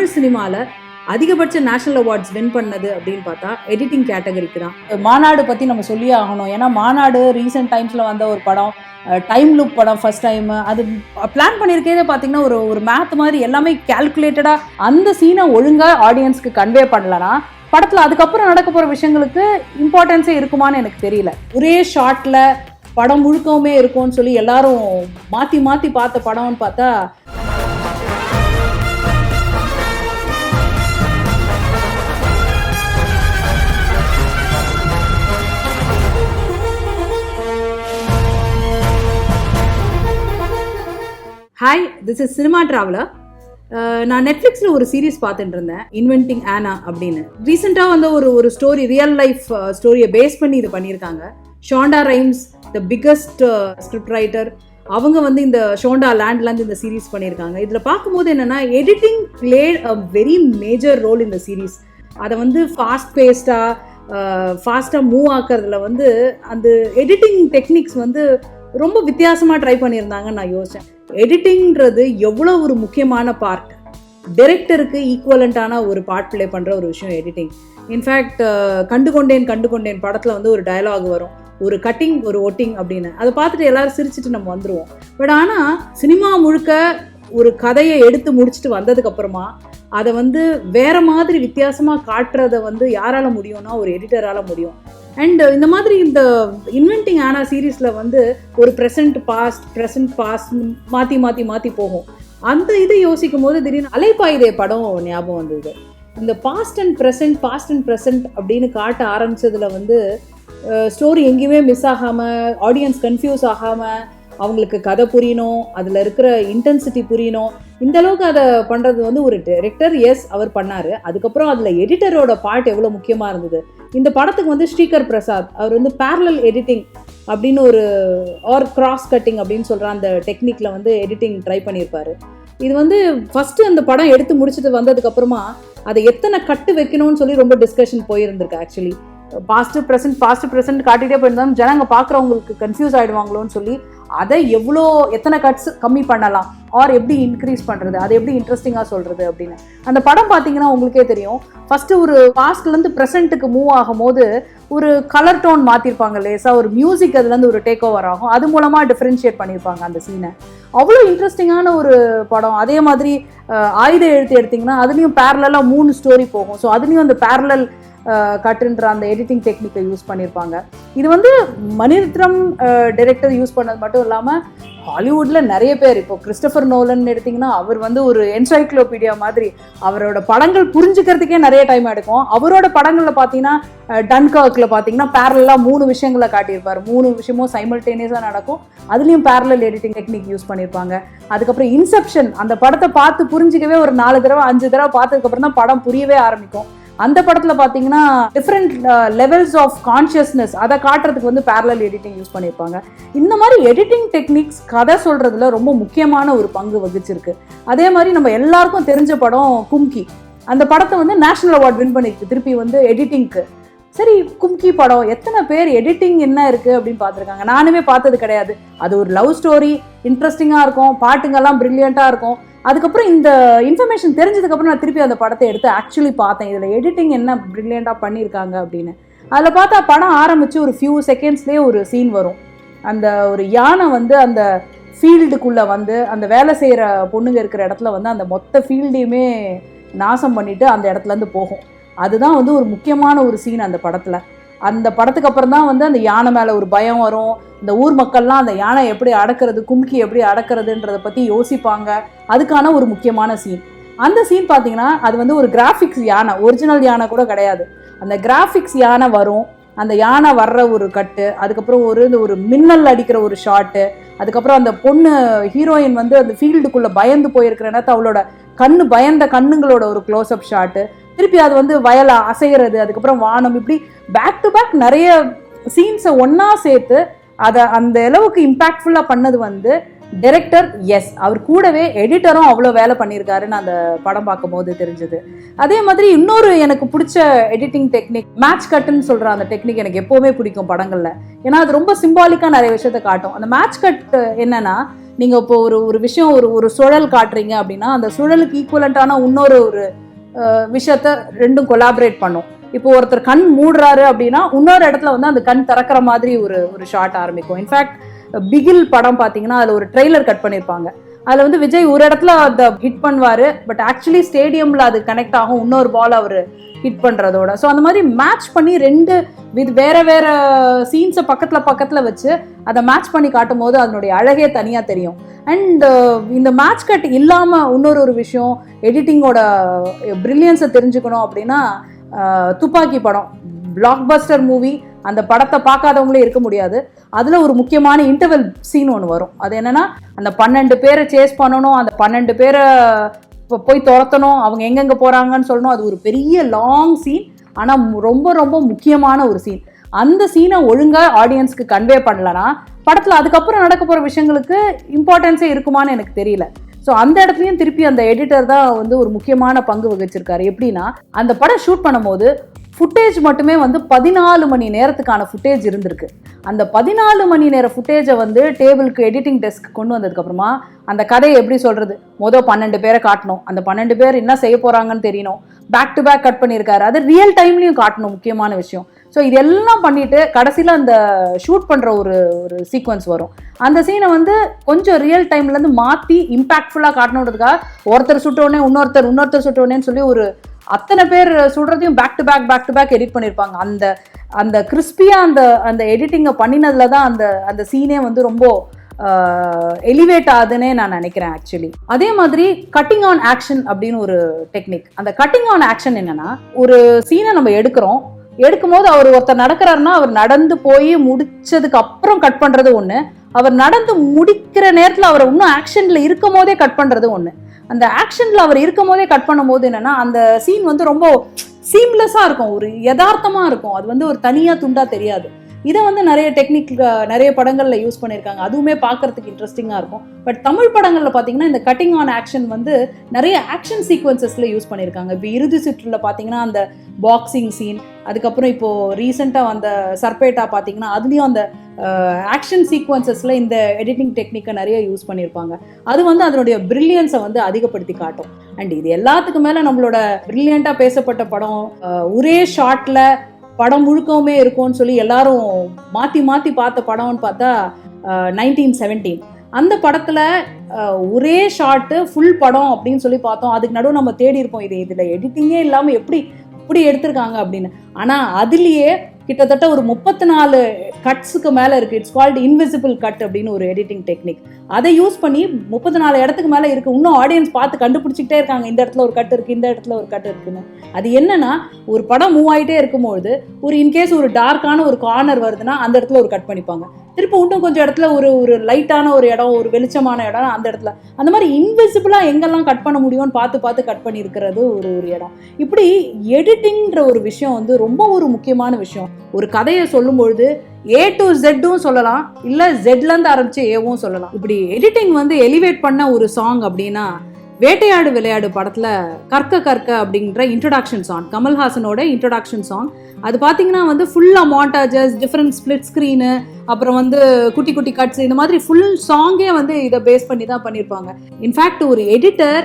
தமிழ் சினிமாவில் அதிகபட்ச national awards win பண்ணது அப்படின்னு பார்த்தா எடிட்டிங் கேட்டகரிக்கு தான். மாநாடு பற்றி நம்ம சொல்லியே ஆகணும். ஏன்னா மாநாடு ரீசெண்ட் டைம்ஸில் வந்த ஒரு படம், டைம் லூப் படம் ஃபர்ஸ்ட் டைம். அது பிளான் பண்ணியிருக்கே பார்த்தீங்கன்னா ஒரு மேத் மாதிரி எல்லாமே கேல்குலேட்டடாக அந்த சீனை ஒழுங்காக ஆடியன்ஸ்க்கு கன்வே பண்ணலன்னா படத்தில் அதுக்கப்புறம் நடக்க போகிற விஷயங்களுக்கு இம்பார்ட்டன்ஸே இருக்குமான்னு எனக்கு தெரியல. ஒரே ஷார்ட்டில் படம் முழுக்கவுமே இருக்கும்னு சொல்லி எல்லாரும் மாற்றி மாற்றி பார்த்த படம்னு பார்த்தா hi, this is cinema traveller. நான் நெட்ஃப்ளிக்ஸில் ஒரு சீரீஸ் பார்த்துட்டு இருந்தேன், இன்வென்டிங் ஆனா அப்படின்னு. ரீசெண்டாக வந்து ஒரு ஸ்டோரி, ரியல் லைஃப் ஸ்டோரியை பேஸ் பண்ணி இது பண்ணியிருக்காங்க. Shonda Rhimes, the biggest script writer, அவங்க வந்து இந்த ஷோண்டா லேண்ட்லேருந்து இந்த சீரீஸ் பண்ணியிருக்காங்க. இதில் பார்க்கும்போது என்னென்னா, editing plays a very major role இந்த சீரீஸ். அதை வந்து ஃபாஸ்ட்டாக மூவ் ஆக்கிறதுல வந்து அந்த எடிட்டிங் டெக்னிக்ஸ் வந்து ரொம்ப வித்தியாசமாக ட்ரை பண்ணியிருந்தாங்கன்னு நான் யோசித்தேன். எடிட்டிங்கிறது எவ்வளோ ஒரு முக்கியமான பார்ட், டைரக்டருக்கு ஈக்குவலண்ட்டான ஒரு பார்ட் ப்ளே பண்ணுற ஒரு விஷயம் எடிட்டிங். இன்ஃபேக்ட் கண்டுகொண்டேன் படத்தில் வந்து ஒரு டயலாக் வரும், ஒரு கட்டிங் ஒரு ஒட்டிங் அப்படின்னு. அதை பார்த்துட்டு எல்லாரும் சிரிச்சுட்டு நம்ம வந்துடுவோம். பட் ஆனால் சினிமா முழுக்க ஒரு கதையை எடுத்து முடிச்சுட்டு வந்ததுக்கப்புறமா அதை வந்து வேற மாதிரி வித்தியாசமாக காட்டுறதை வந்து யாரால முடியும்னா ஒரு எடிட்டரால் முடியும். அண்ட் இந்த மாதிரி இந்த இன்வென்டிங் ஆனா சீரீஸில் வந்து ஒரு ப்ரெசன்ட் பாஸ்ட் மாற்றி போகும். அந்த இதை யோசிக்கும் போது திடீர்னு அலைப்பாயுதே படம் ஞாபகம் வந்தது. இந்த பாஸ்ட் அண்ட் ப்ரெசன்ட் அப்படின்னு காட்ட ஆரம்பிச்சதுல வந்து ஸ்டோரி எங்கேயுமே மிஸ் ஆகாமல், ஆடியன்ஸ் கன்ஃபியூஸ் ஆகாமல், அவங்களுக்கு கதை புரியணும், அதில் இருக்கிற இன்டென்சிட்டி புரியணும். இந்த அளவுக்கு அதை பண்ணுறது வந்து ஒரு டைரக்டர் அவர் பண்ணார். அதுக்கப்புறம் அதில் எடிட்டரோட பார்ட் எவ்வளோ முக்கியமாக இருந்தது. இந்த படத்துக்கு வந்து ஸ்ரீகர் பிரசாத் அவர் வந்து பேரலல் எடிட்டிங் அப்படின்னு ஒரு கிராஸ் கட்டிங் அப்படின்னு சொல்கிற அந்த டெக்னிக்கில் வந்து எடிட்டிங் ட்ரை பண்ணியிருப்பார். இது வந்து ஃபஸ்ட்டு அந்த படம் எடுத்து முடிச்சுட்டு வந்ததுக்கப்புறமா அதை எத்தனை கட்டு வைக்கணும்னு சொல்லி ரொம்ப டிஸ்கஷன் போயிருந்திருக்கு. ஆக்சுவலி பாஸ்ட் ப்ரெசென்ட் காட்டிகிட்டே போயிருந்தாலும் ஜனங்க பார்க்குறவங்களுக்கு கன்ஃபியூஸ் ஆகிடுவாங்களோன்னு சொல்லி அதை எத்தனை கட்ஸ் கம்மி பண்ணலாம், ஆர் எப்படி இன்க்ரீஸ் பண்ணுறது, அதை எப்படி இன்ட்ரெஸ்டிங்காக சொல்கிறது அப்படின்னு. அந்த படம் பார்த்தீங்கன்னா உங்களுக்கே தெரியும், ஃபஸ்ட்டு ஒரு பாஸ்ட்லேருந்து ப்ரெசென்ட்டுக்கு மூவ் ஆகும் போது ஒரு கலர் டோன் மாற்றிருப்பாங்க லேசாக, ஒரு மியூசிக் அதுலேருந்து ஒரு டேக் ஓவர் ஆகும், அது மூலமாக டிஃப்ரென்ஷியேட் பண்ணியிருப்பாங்க அந்த சீனை. அவ்வளோ இன்ட்ரெஸ்டிங்கான ஒரு படம். அதே மாதிரி ஆயுத எழுத்து எடுத்திங்கன்னா அதுலேயும் பேரலாக 3 ஸ்டோரி போகும். ஸோ அதுலேயும் அந்த பேரலல் கட்டுன்ற அந்த எடிட்டிங் டெக்னிக்கை யூஸ் பண்ணியிருப்பாங்க. இது வந்து மணிரத்னம் டைரக்டர் யூஸ் பண்ணது மட்டும் இல்லாமல் ஹாலிவுட்டில் நிறைய பேர், இப்போ கிறிஸ்டோபர் நோலன் எடுத்திங்கன்னா அவர் வந்து ஒரு என்சைக்ளோபீடியா மாதிரி, அவரோட படங்கள் புரிஞ்சுக்கிறதுக்கே நிறைய டைம் எடுக்கும். அவரோட படங்களில் பார்த்தீங்கன்னா டன்கர்க்கில் பார்த்தீங்கன்னா பேரலாக 3 விஷயங்களை காட்டியிருப்பார். 3 விஷயமும் சைமல்டேனியஸாக நடக்கும். அதுலேயும் பேரலல் எடிட்டிங் டெக்னிக் யூஸ் பண்ணியிருப்பாங்க. அதுக்கப்புறம் இன்செப்ஷன், அந்த படத்தை பார்த்து புரிஞ்சிக்கவே ஒரு 4 தடவை 5 தடவை பார்த்ததுக்கப்புறம் தான் படம் புரியவே ஆரம்பிக்கும். அந்த படத்தில் பார்த்தீங்கன்னா டிஃப்ரெண்ட் லெவல்ஸ் ஆஃப் கான்ஷியஸ்னஸ் அதை காட்டுறதுக்கு வந்து பேரலல் எடிட்டிங் யூஸ் பண்ணியிருப்பாங்க. இந்த மாதிரி எடிட்டிங் டெக்னிக்ஸ் கதை சொல்கிறதுல ரொம்ப முக்கியமான ஒரு பங்கு வகிச்சிருக்கு. அதே மாதிரி நம்ம எல்லாருக்கும் தெரிஞ்ச படம் கும்கி. அந்த படத்தை வந்து நேஷனல் அவார்ட் வின் பண்ணியிருக்கு திருப்பி வந்து எடிட்டிங்க்கு. சரி, கும்கி படம் எத்தனை பேர் எடிட்டிங் என்ன இருக்குது அப்படின்னு பார்த்துருக்காங்க? நானுமே பார்த்தது கிடையாது. அது ஒரு லவ் ஸ்டோரி, இன்ட்ரெஸ்டிங்காக இருக்கும், பாட்டுங்கெல்லாம் ப்ரில்லியண்ட்டாக இருக்கும். அதுக்கப்புறம் இந்த இன்ஃபர்மேஷன் தெரிஞ்சதுக்கப்புறம் நான் திருப்பி அந்த படத்தை எடுத்து ஆக்சுவலி பார்த்தேன், இதில் எடிட்டிங் என்ன ப்ரில்லியண்ட்டாக பண்ணியிருக்காங்க அப்படின்னு. அதில் பார்த்தா படம் ஆரம்பித்து ஒரு ஃபியூ செகண்ட்ஸ்லேயே ஒரு சீன் வரும். அந்த ஒரு யானை வந்து அந்த ஃபீல்டுக்குள்ளே வந்து அந்த வேலை செய்கிற பொண்ணுங்க இருக்கிற இடத்துல வந்து அந்த மொத்த ஃபீல்டையுமே நாசம் பண்ணிவிட்டு அந்த இடத்துலேருந்து போகும். அதுதான் வந்து ஒரு முக்கியமான ஒரு சீன் அந்த படத்தில். அந்த படத்துக்கு அப்புறம் தான் வந்து அந்த யானை மேலே ஒரு பயம் வரும். இந்த ஊர் மக்கள்லாம் அந்த யானை எப்படி அடக்கிறது, கும்கி எப்படி அடக்கிறதுன்றதை பற்றி யோசிப்பாங்க. அதுக்கான ஒரு முக்கியமான சீன். அந்த சீன் பார்த்தீங்கன்னா அது வந்து ஒரு கிராஃபிக்ஸ் யானை, ஒரிஜினல் யானை கூட கிடையாது. அந்த கிராஃபிக்ஸ் யானை வரும், அந்த யானை வர்ற ஒரு கட்டு, அதுக்கப்புறம் ஒரு மின்னல் அடிக்கிற ஒரு ஷாட்டு, அதுக்கப்புறம் அந்த பொண்ணு ஹீரோயின் வந்து அந்த ஃபீல்டுக்குள்ளே பயந்து போயிருக்கிற நேரத்தை அவளோட பயந்த கண்ணுங்களோட ஒரு க்ளோஸ்அப் ஷாட்டு, திருப்பி அது வந்து வயலை அசைகிறது, அதுக்கப்புறம் வானம், இப்படி பேக் டு பேக் நிறைய சீன்ஸை ஒன்றா சேர்த்து அதை அந்த அளவுக்கு இம்பேக்ட்ஃபுல்லாக பண்ணது வந்து டைரக்டர். அவர் கூடவே எடிட்டரும் அவ்வளோ வேலை பண்ணியிருக்காருன்னு அந்த படம் பார்க்கும் போது தெரிஞ்சது. அதே மாதிரி இன்னொரு எனக்கு பிடிச்ச எடிட்டிங் டெக்னிக் மேட்ச் கட்டுன்னு சொல்கிற அந்த டெக்னிக் எனக்கு எப்போவுமே பிடிக்கும் படங்களில். ஏன்னா அது ரொம்ப சிம்பாலிக்காக நிறைய விஷயத்த காட்டும். அந்த மேட்ச் கட் என்னன்னா, நீங்கள் இப்போ ஒரு விஷயம் ஒரு சுழல் காட்டுறீங்க அப்படின்னா அந்த சுழலுக்கு ஈக்குவலண்ட்டான இன்னொரு ஒரு விஷயத்த ரெண்டும் கொலாபரேட் பண்ணும். இப்போ ஒருத்தர் கண் மூடுறாரு அப்படின்னா இன்னொரு இடத்துல வந்து அந்த கண் திறக்கிற மாதிரி ஒரு ஷாட் ஆரம்பிக்கும். இன்ஃபேக்ட் பிகில் படம் பார்த்தீங்கன்னா அதில் ஒரு ட்ரெய்லர் கட் பண்ணியிருப்பாங்க. அதில் வந்து விஜய் ஒரு இடத்துல அதை ஹிட் பண்ணுவார், பட் ஆக்சுவலி ஸ்டேடியமில் அது கனெக்ட் ஆகும் இன்னொரு பால் அவர் ஹிட் பண்ணுறதோட. ஸோ அந்த மாதிரி மேட்ச் பண்ணி ரெண்டு வேற வேற சீன்ஸை பக்கத்தில் வச்சு அதை மேட்ச் பண்ணி காட்டும் போது அதனுடைய அழகே தனியாக தெரியும். அண்ட் இந்த மேட்ச் கட் இல்லாமல் இன்னொரு விஷயம் எடிட்டிங்கோட பிரில்லியன்ஸை தெரிஞ்சுக்கணும் அப்படின்னா துப்பாக்கி படம் பிளாக் பஸ்டர் மூவி. அந்த படத்தை பார்க்காதவங்களே இருக்க முடியாது. அதில் ஒரு முக்கியமான இன்டர்வெல் சீன் ஒன்று வரும். அது என்னன்னா அந்த 12 பேரை சேஸ் பண்ணணும், அந்த 12 பேரை போய் துரத்தணும், அவங்க எங்கெங்கே போகிறாங்கன்னு சொல்லணும். அது ஒரு பெரிய லாங் சீன், ஆனால் ரொம்ப ரொம்ப முக்கியமான ஒரு சீன். அந்த சீனை ஒழுங்காக ஆடியன்ஸ்க்கு கன்வே பண்ணலன்னா படத்தில் அதுக்கப்புறம் நடக்க போகிற விஷயங்களுக்கு இம்பார்ட்டன்ஸே இருக்குமான்னு எனக்கு தெரியல. ஸோ அந்த இடத்துலையும் திருப்பி அந்த எடிட்டர் தான் வந்து ஒரு முக்கியமான பங்கு வகிச்சிருக்காரு. எப்படின்னா அந்த படம் ஷூட் பண்ணும்போது ஃபுட்டேஜ் மட்டுமே வந்து 14 மணி நேரத்துக்கான ஃபுட்டேஜ் இருந்திருக்கு. அந்த 14 மணி நேர ஃபுட்டேஜை வந்து டேபிளுக்கு எடிட்டிங் டெஸ்க் கொண்டு வந்ததுக்கப்புறமா அந்த கதையை எப்படி சொல்கிறது, 12 பேரை காட்டணும், அந்த 12 பேர் என்ன செய்ய போகிறாங்கன்னு தெரியணும், பேக் டு பேக் கட் பண்ணியிருக்காரு, அது ரியல் டைம்லையும் காட்டணும், முக்கியமான விஷயம். ஸோ இதெல்லாம் பண்ணிட்டு கடைசியில் அந்த ஷூட் பண்ணுற ஒரு சீக்வன்ஸ் வரும். அந்த சீனை வந்து கொஞ்சம் ரியல் டைம்லேருந்து மாற்றி இம்பாக்ட்ஃபுல்லாக காட்டணுன்றதுக்காக ஒருத்தர் சுட்டோடனே இன்னொருத்தர் சுட்டோடனேன்னு சொல்லி ஒரு அத்தனை பேர் சொல்கிறதையும் பேக் டு பேக் எடிட் பண்ணியிருப்பாங்க. அந்த கிறிஸ்பியாக அந்த எடிட்டிங்கை பண்ணினதுல தான் அந்த சீனே வந்து ரொம்ப எலிவேட் ஆகுதுன்னே நான் நினைக்கிறேன் ஆக்சுவலி. அதே மாதிரி கட்டிங் ஆன் ஆக்ஷன் அப்படின்னு ஒரு டெக்னிக். அந்த கட்டிங் ஆன் ஆக்ஷன் என்னன்னா, ஒரு சீனை நம்ம எடுக்கும்போது ஒருத்தர் நடக்கிறாருன்னா அவர் நடந்து போய் முடிச்சதுக்கு அப்புறம் கட் பண்றது ஒண்ணு, அவர் நடந்து முடிக்கிற நேரத்தில் அவர் இன்னும் ஆக்ஷன்ல இருக்கும் போதே கட் பண்றது ஒண்ணு. அந்த ஆக்ஷன்ல அவர் இருக்கும் போதே கட் பண்ணும் போது என்னன்னா அந்த சீன் வந்து ரொம்ப சீம்லெஸ்ஸா இருக்கும், ஒரு யதார்த்தமா இருக்கும். அது வந்து ஒரு தனியா துண்டா தெரியாது. இதை வந்து நிறைய டெக்னிக் நிறைய படங்கள்ல யூஸ் பண்ணியிருக்காங்க. அதுவுமே பார்க்கறதுக்கு இன்ட்ரெஸ்டிங்காக இருக்கும். பட் தமிழ் படங்களில் பார்த்தீங்கன்னா இந்த கட்டிங் ஆன் ஆக்ஷன் வந்து நிறைய ஆக்ஷன் சீக்வன்சஸ்ல யூஸ் பண்ணியிருக்காங்க. இப்போ இறுதி சுற்றுல பார்த்தீங்கன்னா அந்த பாக்ஸிங் சீன், அதுக்கப்புறம் இப்போ ரீசெண்டாக வந்த சர்பேட்டா பார்த்தீங்கன்னா அதுலேயும் அந்த ஆக்ஷன் சீக்வன்சஸ்ல இந்த எடிட்டிங் டெக்னிக்கை நிறைய யூஸ் பண்ணியிருப்பாங்க. அது வந்து அதனுடைய பிரில்லியன்ஸை வந்து அதிகப்படுத்தி காட்டும். அண்ட் இது எல்லாத்துக்கு மேலே நம்மளோட பிரில்லியண்ட்டாக பேசப்பட்ட படம், ஒரே ஷாட்ல படம் முழுக்கவுமே இருக்கும்னு சொல்லி எல்லாரும் மாற்றி பார்த்த படம்னு பார்த்தா 1917. அந்த படத்தில் ஒரே ஷாட்டு ஃபுல் படம் அப்படின்னு சொல்லி பார்த்தோம். அதுக்கு நடுவு நம்ம தேடி இருப்போம் இதில் எடிட்டிங்கே இல்லாமல் எப்படி எடுத்திருக்காங்க அப்படின்னு. ஆனால் அதுலேயே கிட்டத்தட்ட ஒரு 34 கட்ஸுக்கு மேலே இருக்குது. இட்ஸ் கால்டு இன்விசிபிள் கட் அப்படின்னு ஒரு எடிட்டிங் டெக்னிக். அதை யூஸ் பண்ணி 34 இடத்துக்கு மேலே இருக்குது. இன்னும் ஆடியன்ஸ் பார்த்து கண்டுபிடிச்சிக்கிட்டே இருக்காங்க, இந்த இடத்துல ஒரு கட் இருக்குது, இந்த இடத்துல ஒரு கட் இருக்குன்னு. அது என்னன்னா, ஒரு படம் மூவ் ஆகிட்டே இருக்கும்பொழுது ஒரு இன்கேஸ் ஒரு டார்க்கான ஒரு கார்னர் வருதுன்னா அந்த இடத்துல ஒரு கட் பண்ணிப்பாங்க. திருப்பி இன்னும் கொஞ்சம் இடத்துல ஒரு லைட்டான ஒரு இடம், ஒரு வெளிச்சமான இடம், அந்த இடத்துல அந்த மாதிரி இன்விசிபிளாக எங்கெல்லாம் கட் பண்ண முடியும்னு பார்த்து கட் பண்ணி இருக்கிறது ஒரு இடம். இப்படி எடிட்டிங்ன்ற ஒரு விஷயம் வந்து ரொம்ப ஒரு முக்கியமான விஷயம். ஒரு கதையை சொல்லும்பொழுது A to Z சொல்லலாம், இல்லை Z-லேருந்து ஆரம்பிச்சு ஏவும் சொல்லலாம். இப்படி எடிட்டிங் வந்து எலிவேட் பண்ண ஒரு சாங் அப்படின்னா வேட்டையாடு விளையாடு படத்தில் கற்க அப்படிங்கிற இன்ட்ரடக்ஷன் சாங், கமல்ஹாசனோட இன்ட்ரடக்ஷன் சாங். அது பார்த்தீங்கன்னா வந்து ஃபுல்லாக மாண்டாஜஸ், டிஃப்ரெண்ட் ஸ்பிளிட் ஸ்க்ரீனு, அப்புறம் வந்து குட்டி குட்டி கட்ஸ், இந்த மாதிரி ஃபுல் சாங்கே வந்து இதை பேஸ் பண்ணி தான் பண்ணியிருப்பாங்க. இன்ஃபேக்ட் ஒரு எடிட்டர்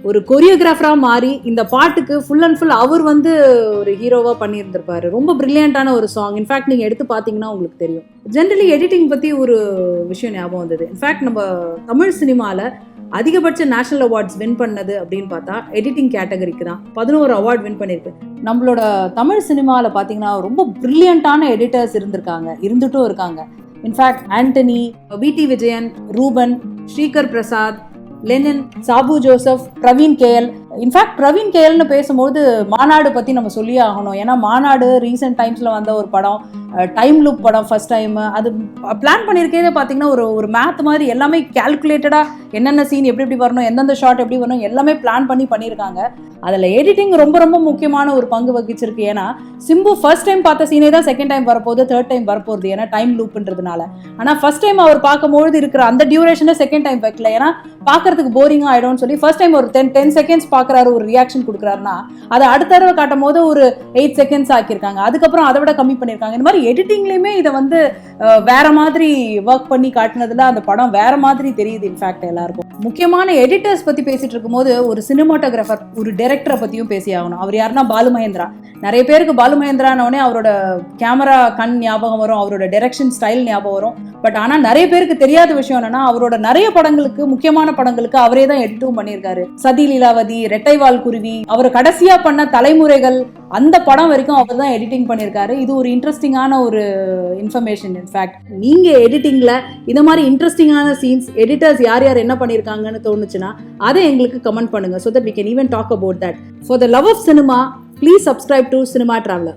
ஒரு கொரியோகிராஃபராக மாறி இந்த பாட்டுக்கு ஃபுல் அண்ட் ஃபுல் அவர் வந்து ஒரு ஹீரோவாக பண்ணியிருந்திருப்பாரு. ரொம்ப பிரில்லியண்டான ஒரு சாங். இன்ஃபேக்ட் நீங்கள் எடுத்து பார்த்தீங்கன்னா உங்களுக்கு தெரியும். ஜென்ரலி எடிட்டிங் பற்றி ஒரு விஷயம் ஞாபகம் வந்தது. இன்ஃபேக்ட் நம்ம தமிழ் சினிமாவில் அதிகபட்ச நேஷனல் அவார்ட்ஸ் வின் பண்ணது அப்படின்னு பார்த்தா எடிட்டிங் கேட்டகரிக்கு தான் 11 அவார்ட் வின் பண்ணியிருக்கு. நம்மளோட தமிழ் சினிமாவில் பார்த்தீங்கன்னா ரொம்ப பிரில்லியண்டான எடிட்டர்ஸ் இருந்துட்டும் இருக்காங்க. In fact Antony, VT Vijayan, Ruben, Sreekar Prasad, Lenin, Sabu Joseph, Praveen KL. In fact Praveen கேஎல்னு பேசும்போது மாநாடு பற்றி நம்ம சொல்லியே ஆகணும். ஏன்னா மாநாடு ரீசெண்ட் டைம்ஸில் வந்த ஒரு படம், டைம் லூப் படம். ஃபர்ஸ்ட் டைம் அது பிளான் பண்ணியிருக்கே பார்த்தீங்கன்னா ஒரு மேத் மாதிரி எல்லாமே கேல்குலேட்டடாக என்னென்ன சீன் எப்படி வரணும், எந்தெந்த ஷாட் எப்படி வரணும் எல்லாமே பிளான் பண்ணியிருக்காங்க. அதில் எடிட்டிங் ரொம்ப ரொம்ப முக்கியமான ஒரு பங்கு வகிச்சிருக்கு. ஏன்னா சிம்பு ஃபர்ஸ்ட் டைம் பார்த்த சீனே தான் செகண்ட் டைம் வரப்போகுது, தேர்ட் டைம் வரப்போகுது, ஏன்னா டைம் லூப்ன்றதுனால. ஆனால் ஃபர்ஸ்ட் டைம் அவர் பார்க்கும்போது இருக்கிற அந்த டியூரேஷனை செகண்ட் டைம் வைக்கல, ஏன்னா பார்க்கறதுக்கு போரிங்காக ஆகிடும்னு சொல்லி ஃபர்ஸ்ட் டைம் ஒரு 10 செகண்ட்ஸ் பார்க்குற பாக்குறாரு, ஒரு ரியாக்ஷன் கொடுக்குறாருன்னா அதை அடுத்த தடவை காட்டும் போது ஒரு 8 செகண்ட்ஸ் ஆக்கியிருக்காங்க, அதுக்கப்புறம் அதை விட கம்மி பண்ணியிருக்காங்க. இந்த மாதிரி எடிட்டிங்லயுமே இதை வந்து வேற மாதிரி ஒர்க் பண்ணி காட்டினதுல அந்த படம் வேற மாதிரி தெரியுது. இன்ஃபேக்ட் எல்லாருக்கும் முக்கியமான எடிட்டர்ஸ் பத்தி பேசிட்டு இருக்கும்போது ஒரு சினிமாட்டோகிராஃபர், ஒரு டைரக்டரை பத்தியும் பேசி ஆகணும். அவர் யாருன்னா பாலு மகேந்திரா. நிறைய பேருக்கு பாலு மகேந்திரானோடனே அவரோட கேமரா கண் ஞாபகம் வரும், அவரோட டைரக்ஷன் ஸ்டைல் ஞாபகம் வரும். பட் ஆனா நிறைய பேருக்கு தெரியாத விஷயம் என்னன்னா, அவரோட நிறைய படங்களுக்கு, முக்கியமான படங்களுக்கு அவரே தான் எடிட்டும் பண்ணியிருக்காரு. சதி லீலாவதி, ரெட்டைவால் குருவி, அவர் கடைசியா பண்ண தலைமுறைகள், அந்த படம் வரைக்கும் அவர் தான் எடிட்டிங் பண்ணியிருக்காரு. இது ஒரு இன்ட்ரெஸ்டிங்கான ஒரு இன்ஃபர்மேஷன். இன்ஃபேக்ட் நீங்க எடிட்டிங்ல இந்த மாதிரி இன்ட்ரெஸ்டிங்கான சீன்ஸ், எடிட்டர்ஸ் யார் யார் என்ன பண்ணியிருக்காங்கன்னு தோணுச்சுன்னா அதை எங்களுக்கு கமெண்ட் பண்ணுங்க, so that we can even talk about that. For the love of cinema, please subscribe to Cinema Traveler.